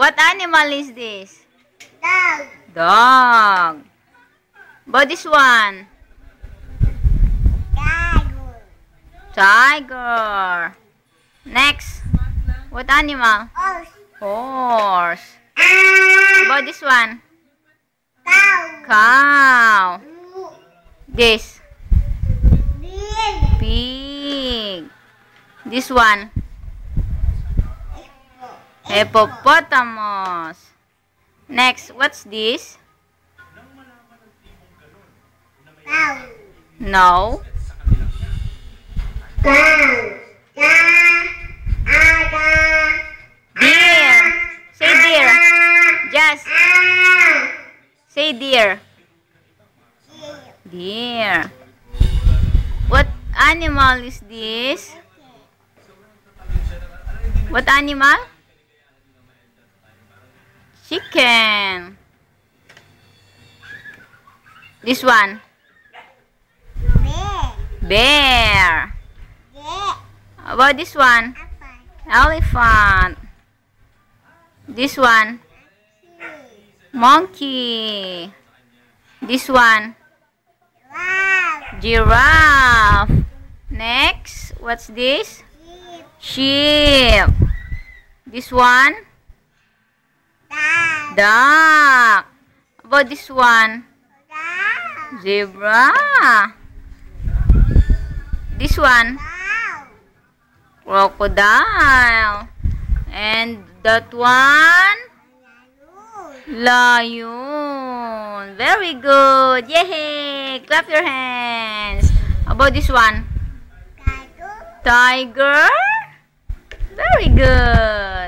What animal is this? Dog. Dog. But this one? Tiger. Tiger. Next. What animal? Horse. Horse. About this one? Cow. Cow. This? Deer. Pig. This one? Hippopotamus. Next, what's this? Cow. No. Cow. Deer. Say deer. Just say deer. Deer. What animal is this? What animal? Chicken. This one? Bear. Bear. Yeah. About this one? Elephant. This one? Monkey. This one? Giraffe. Next, what's this? Sheep. This one? Duck. About this one? Zebra. This one? Crocodile. And that one? Lion. Very good. Yay! Clap your hands. About this one? Tiger. Very good.